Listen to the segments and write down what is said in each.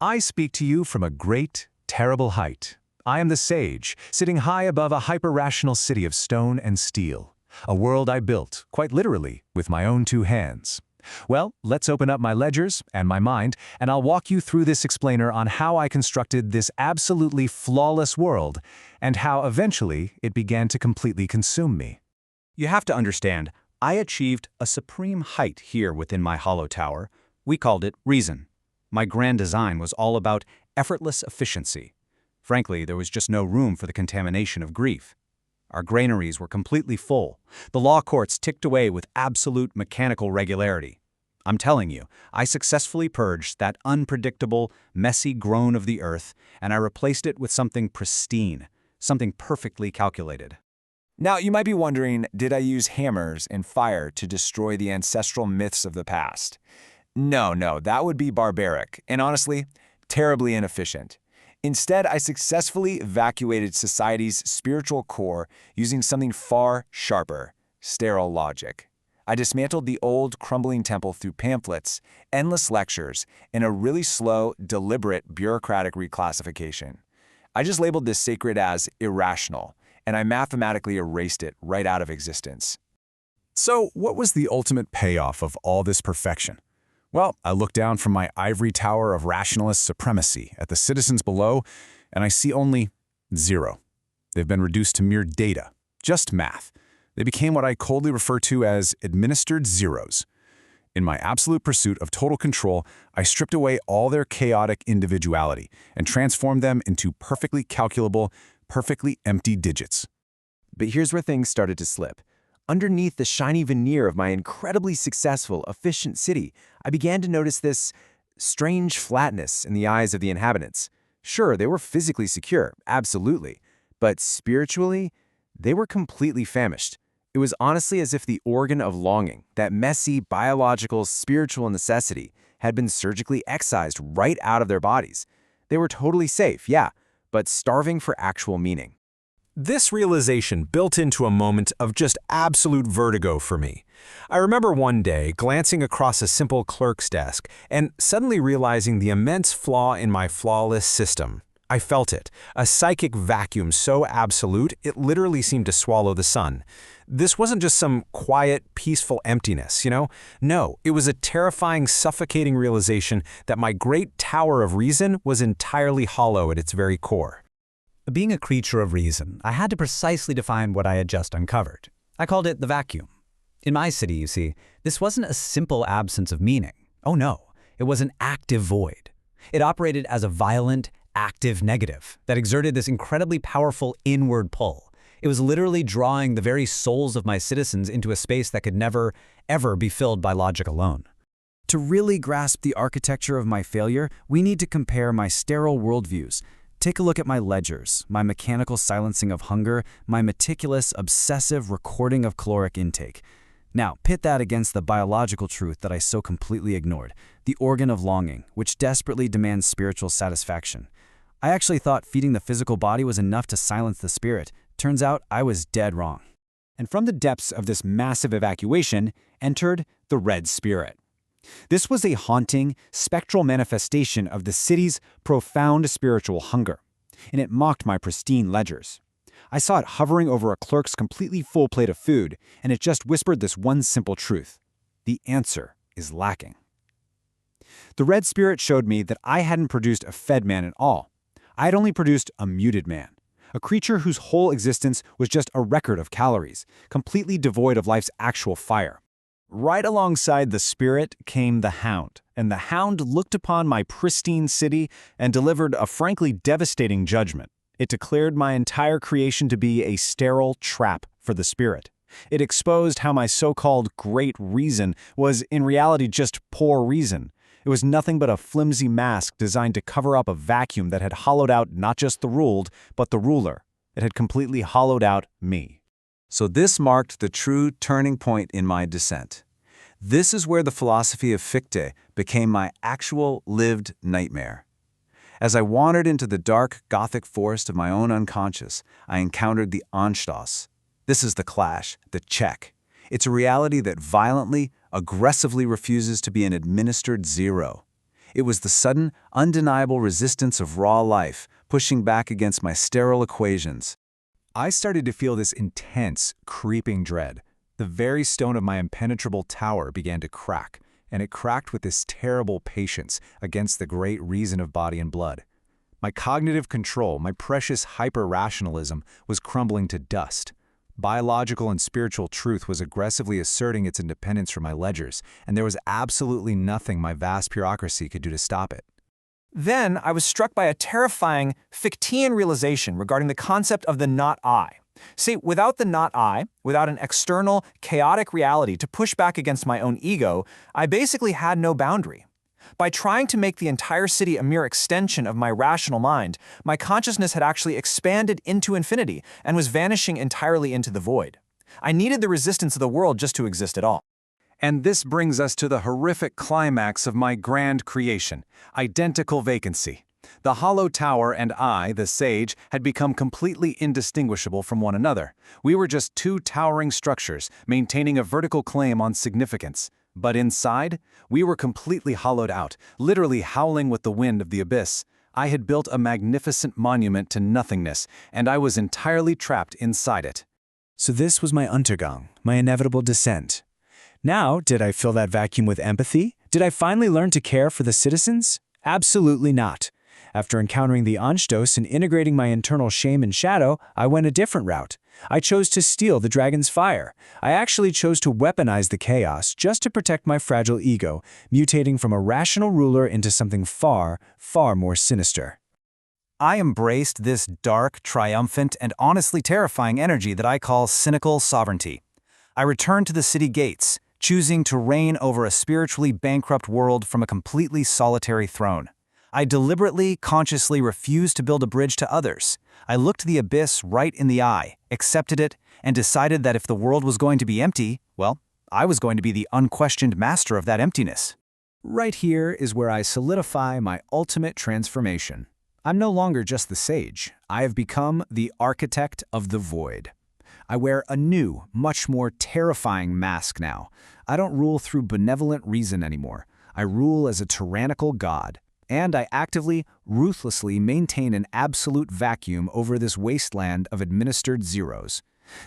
I speak to you from a great, terrible height. I am the sage, sitting high above a hyper-rational city of stone and steel. A world I built, quite literally, with my own two hands. Well, let's open up my ledgers and my mind, and I'll walk you through this explainer on how I constructed this absolutely flawless world, and how eventually it began to completely consume me. You have to understand, I achieved a supreme height here within my hollow tower. We called it reason. My grand design was all about effortless efficiency. Frankly, there was just no room for the contamination of grief. Our granaries were completely full. The law courts ticked away with absolute mechanical regularity. I'm telling you, I successfully purged that unpredictable, messy groan of the earth, and I replaced it with something pristine, something perfectly calculated. Now, you might be wondering, did I use hammers and fire to destroy the ancestral myths of the past? No, that would be barbaric, and honestly, terribly inefficient. Instead, I successfully evacuated society's spiritual core using something far sharper: sterile logic. I dismantled the old, crumbling temple through pamphlets, endless lectures, and a really slow, deliberate bureaucratic reclassification. I just labeled this sacred as irrational, and I mathematically erased it right out of existence. So, what was the ultimate payoff of all this perfection? Well, I look down from my ivory tower of rationalist supremacy at the citizens below, and I see only zero. They've been reduced to mere data, just math. They became what I coldly refer to as administered zeros. In my absolute pursuit of total control, I stripped away all their chaotic individuality and transformed them into perfectly calculable, perfectly empty digits. But here's where things started to slip. Underneath the shiny veneer of my incredibly successful, efficient city, I began to notice this strange flatness in the eyes of the inhabitants. Sure, they were physically secure, absolutely, but spiritually, they were completely famished. It was honestly as if the organ of longing, that messy, biological, spiritual necessity, had been surgically excised right out of their bodies. They were totally safe, yeah, but starving for actual meaning. This realization built into a moment of just absolute vertigo for me. I remember one day glancing across a simple clerk's desk and suddenly realizing the immense flaw in my flawless system. I felt it, a psychic vacuum so absolute it literally seemed to swallow the sun. This wasn't just some quiet, peaceful emptiness, No, it was a terrifying, suffocating realization that my great tower of reason was entirely hollow at its very core. Being a creature of reason, I had to precisely define what I had just uncovered. I called it the vacuum. In my city, you see, this wasn't a simple absence of meaning. Oh no, it was an active void. It operated as a violent, active negative that exerted this incredibly powerful inward pull. It was literally drawing the very souls of my citizens into a space that could never, ever be filled by logic alone. To really grasp the architecture of my failure, we need to compare my sterile worldviews. Take a look at my ledgers, my mechanical silencing of hunger, my meticulous, obsessive recording of caloric intake. Now, pit that against the biological truth that I so completely ignored, the organ of longing, which desperately demands spiritual satisfaction. I actually thought feeding the physical body was enough to silence the spirit. Turns out I was dead wrong. And from the depths of this massive evacuation entered the Red Spirit. This was a haunting, spectral manifestation of the city's profound spiritual hunger, and it mocked my pristine ledgers. I saw it hovering over a clerk's completely full plate of food, and it just whispered this one simple truth: the answer is lacking. The Red Spirit showed me that I hadn't produced a fed man at all. I had only produced a muted man, a creature whose whole existence was just a record of calories, completely devoid of life's actual fire. Right alongside the spirit came the hound, and the hound looked upon my pristine city and delivered a frankly devastating judgment. It declared my entire creation to be a sterile trap for the spirit. It exposed how my so-called great reason was in reality just poor reason. It was nothing but a flimsy mask designed to cover up a vacuum that had hollowed out not just the ruled, but the ruler. It had completely hollowed out me. So this marked the true turning point in my descent. This is where the philosophy of Fichte became my actual lived nightmare. As I wandered into the dark, Gothic forest of my own unconscious, I encountered the Anstoß. This is the clash, the check. It's a reality that violently, aggressively refuses to be an administered zero. It was the sudden, undeniable resistance of raw life, pushing back against my sterile equations. I started to feel this intense, creeping dread. The very stone of my impenetrable tower began to crack, and it cracked with this terrible patience against the great reason of body and blood. My cognitive control, my precious hyper-rationalism, was crumbling to dust. Biological and spiritual truth was aggressively asserting its independence from my ledgers, and there was absolutely nothing my vast bureaucracy could do to stop it. Then I was struck by a terrifying Fichtean realization regarding the concept of the not I. See, without the not I, without an external, chaotic reality to push back against my own ego, I basically had no boundary. By trying to make the entire city a mere extension of my rational mind, my consciousness had actually expanded into infinity and was vanishing entirely into the void. I needed the resistance of the world just to exist at all. And this brings us to the horrific climax of my grand creation, identical vacancy. The hollow tower and I, the sage, had become completely indistinguishable from one another. We were just two towering structures, maintaining a vertical claim on significance. But inside, we were completely hollowed out, literally howling with the wind of the abyss. I had built a magnificent monument to nothingness, and I was entirely trapped inside it. So this was my Untergang, my inevitable descent. Now, did I fill that vacuum with empathy? Did I finally learn to care for the citizens? Absolutely not. After encountering the Anstoß and integrating my internal shame and shadow, I went a different route. I chose to steal the dragon's fire. I actually chose to weaponize the chaos just to protect my fragile ego, mutating from a rational ruler into something far, far more sinister. I embraced this dark, triumphant, and honestly terrifying energy that I call cynical sovereignty. I returned to the city gates, choosing to reign over a spiritually bankrupt world from a completely solitary throne. I deliberately, consciously refused to build a bridge to others. I looked the abyss right in the eye, accepted it, and decided that if the world was going to be empty, well, I was going to be the unquestioned master of that emptiness. Right here is where I solidify my ultimate transformation. I'm no longer just the sage. I have become the architect of the void. I wear a new, much more terrifying mask now. I don't rule through benevolent reason anymore. I rule as a tyrannical god. And I actively, ruthlessly maintain an absolute vacuum over this wasteland of administered zeros.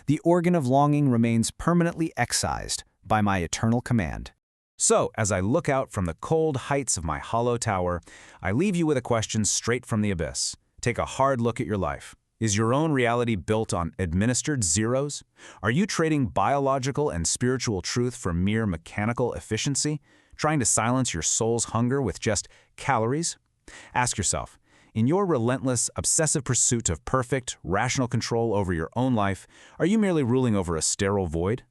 The organ of longing remains permanently excised by my eternal command. So, as I look out from the cold heights of my hollow tower, I leave you with a question straight from the abyss. Take a hard look at your life. Is your own reality built on administered zeros? Are you trading biological and spiritual truth for mere mechanical efficiency? Trying to silence your soul's hunger with just calories? Ask yourself, in your relentless, obsessive pursuit of perfect, rational control over your own life, are you merely ruling over a sterile void?